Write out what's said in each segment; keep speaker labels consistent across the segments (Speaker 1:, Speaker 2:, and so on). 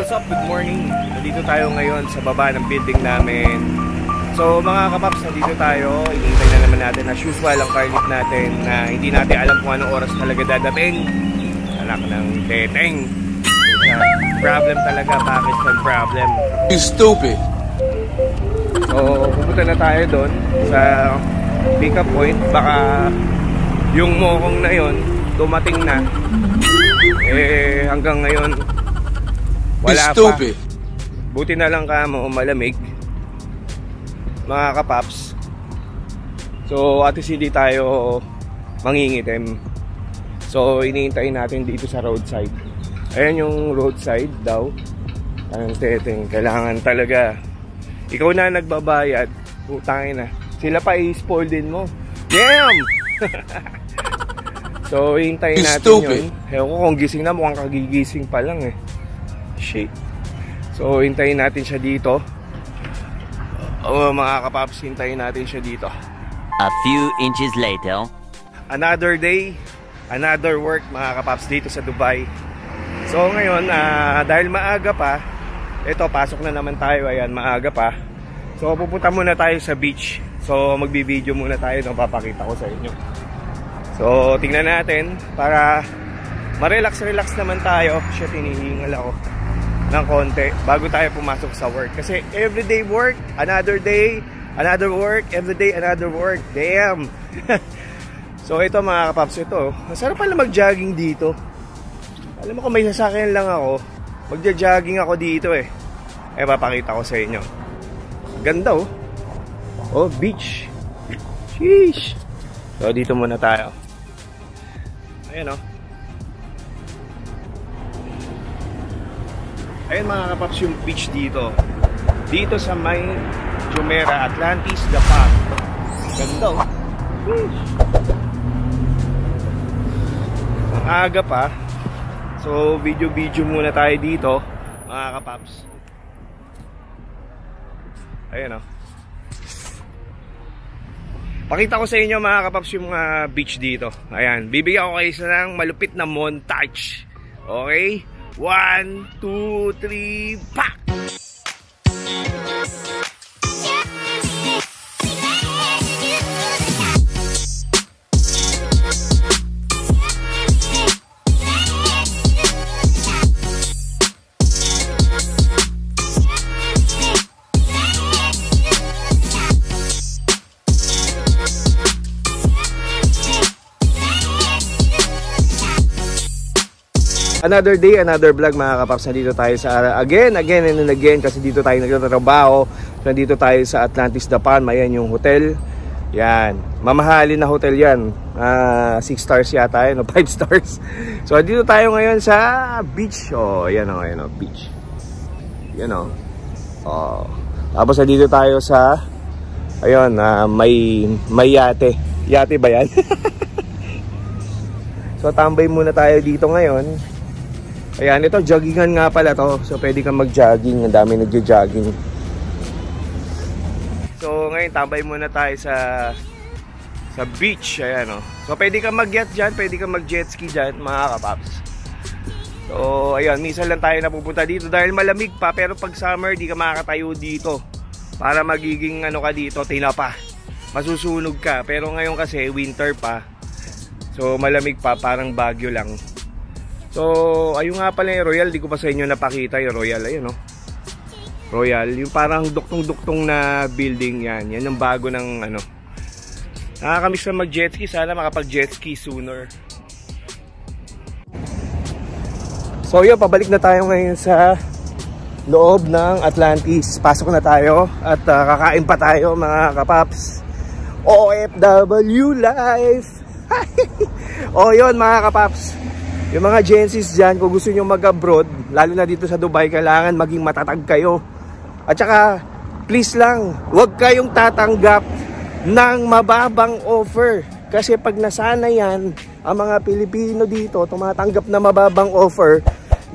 Speaker 1: what's up? Good morning. Nandito tayo ngayon sa baba ng building namin. So mga kapaps, nandito tayo. Hinihintay na naman natin as usual ang car lift natin na hindi natin alam kung anong oras talaga dadating. Anak ng teteng. Problem talaga, Pakistan problem.
Speaker 2: You stupid.
Speaker 1: So pupunta na tayo doon sa pick up point. Baka yung mokong na yon dumating na. Hanggang ngayon wala pa. Buti na lang kamo malamig mga kapaps. So at least hindi tayo mangingitim. So inihintayin natin dito sa roadside. Ayan yung roadside daw. Ang teteng, kailangan talaga ikaw na nagbabayad. Putangin na. Sila pa i-spoil din mo. Damn! So hintayin natin yun. Ewan ko kung gising na, mukhang kagigising pa lang eh. Shit. So hintayin natin siya dito. Mga kapaps, hintayin natin siya dito.
Speaker 3: A few inches later.
Speaker 1: Another day, another work mga kapaps dito sa Dubai. So ngayon, dahil maaga pa, ito pasok na naman tayo. Ayan, maaga pa. So pupunta muna tayo sa beach. So magbibideo muna tayo, papakita ko sa inyo. So tingnan natin para ma-relax naman tayo. Shit, hinihingal ako ng konti bago tayo pumasok sa work. Kasi everyday work, another day, another work, everyday, another work. Damn! So ito mga kapaps, ito. Masarap pala mag-jogging dito. Alam mo kung may sasakyan lang ako, magja-jogging ako dito eh. Papakita ko sa inyo. Ganda oh. Oh, beach. Sheesh. So dito muna tayo. Ayan oh. Ayan mga kapaps yung beach dito. Dito sa may Jumeirah, Atlantis, Dapan. Ganda oh. Ang aga pa. So video muna tayo dito mga kapaps. Ayan oh. Pakita ko sa inyo mga kapaps yung beach dito. Ayan, bibigyan ko kayo ng malupit na montage. Okay? 1, 2, 3, pak! Another day, another vlog mga kapaps. Nandito tayo sa again and again kasi dito tayo nagtatrabaho. Nandito tayo sa Atlantis Dapan. Ayan yung hotel. Yan, mamahalin na hotel yan. 6 stars yata yun, 5 stars. So dito tayo ngayon sa beach. Oh, ayan o, beach. Yan o. Oh. Tapos dito tayo sa ayun, may yate. Yate ba yan? So tambay muna tayo dito ngayon. Ayan, ito joggingan nga pala to. So pwede kang mag-jogging. Ang dami nagja-jogging. So ngayon tambay muna tayo sa beach. Ayan oh. So pwede kang mag-yacht dyan, pwede kang mag-jet ski dyan mga kapaps. So ayan, minsan lang tayo napupunta dito dahil malamig pa. Pero pag summer di ka makakatayo dito. Para magiging ano ka dito, tinapa. Masusunog ka. Pero ngayon kasi winter pa. So malamig pa, parang Baguio lang. So ayun nga pala yung Royal, di ko pa sa inyo napakita yung Royal. Ayun oh. Royal, yung parang duktong-duktong na building yan. Yan yung bago ng ano. Nakakamiss na mag-jet ski, sana makapag-jet ski sooner. So yun, pabalik na tayo ngayon sa loob ng Atlantis. Pasok na tayo at kakain pa tayo mga kapaps. OFW life. O yun mga kapaps, yung mga Gensis dyan, kung gusto nyo mag-abroad, lalo na dito sa Dubai, kailangan maging matatag kayo. At saka please lang, huwag kayong tatanggap ng mababang offer. Kasi pag nasana yan, ang mga Pilipino dito tumatanggap na mababang offer,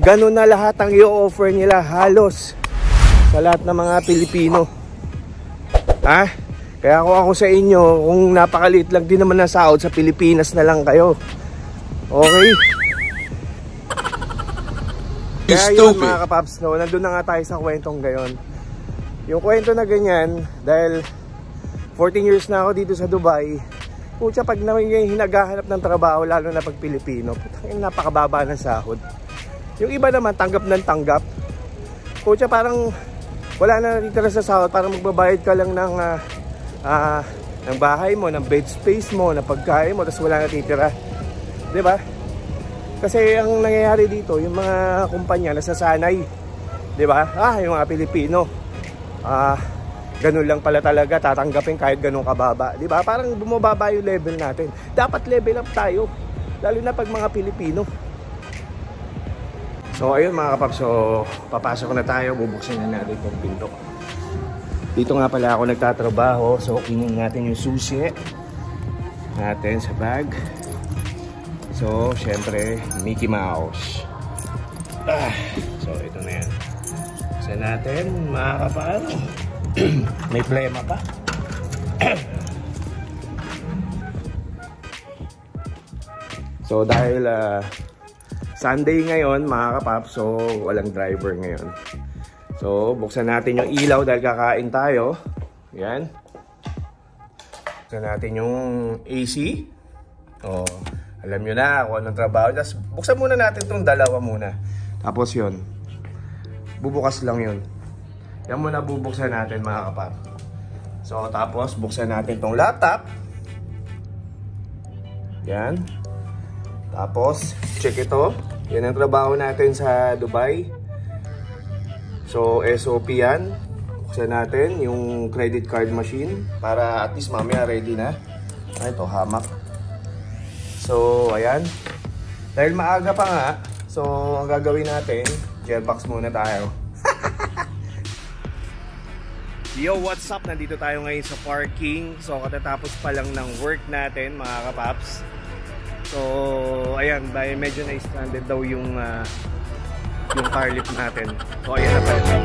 Speaker 1: ganun na lahat ang i-offer nila halos sa lahat ng mga Pilipino. Ha? Kaya kung ako sa inyo, kung napakaliit lang din naman na sahod, sa Pilipinas na lang kayo. Okay? Kaya yun mga kapaps, no, nandun na nga tayo sa kwentong gayon. Yung kwento na ganyan, dahil 14 years na ako dito sa Dubai, putya, pag hinagahanap ng trabaho, lalo na pag Pilipino, putang napakababa ng sahod. Yung iba naman, tanggap ng tanggap. Putya, parang wala na natitira sa sahod, parang magbabayad ka lang ng bahay mo, ng bed space mo, ng pagkain mo, tapos wala natitira. Diba? Kasi ang nangyayari dito, yung mga kumpanya nasasanay, 'di ba? Yung mga Pilipino, ganun lang pala talaga, tatanggapin kahit ganun kababa, 'di ba? Parang bumababa yung level natin. Dapat level up tayo, lalo na pag mga Pilipino. So ayun mga kapaps, so papasok na tayo, bubuksan na natin itong pinto. Dito nga pala ako nagtatrabaho, so kinin natin yung susi natin sa bag. So, syempre, Mickey Mouse. So, ito na yan. Sa natin, mga kapal. May plema pa. So, dahil Sunday ngayon, mga kapap, so walang driver ngayon. So, buksan natin yung ilaw dahil kakain tayo. Yan. Buksan natin yung AC. Oh, alam nyo na kung anong trabaho. Just buksan muna natin itong dalawa muna. Tapos yun, bubukas lang yun. Yan muna bubuksan natin mga kapap. So tapos buksan natin itong laptop. Yan. Tapos check ito. Yan ang trabaho natin sa Dubai. So SOP yan. Buksan natin yung credit card machine para at least mamaya ready na. Ito, hamak. So, ayan. Dahil maaga pa nga, so, ang gagawin natin, gearbox muna tayo. Yo, what's up? Nandito tayo ngayon sa parking. So, katatapos pa lang ng work natin, mga kapaps. So, ayan, dahil medyo na-stranded daw yung car lift natin. So, ayan na pala.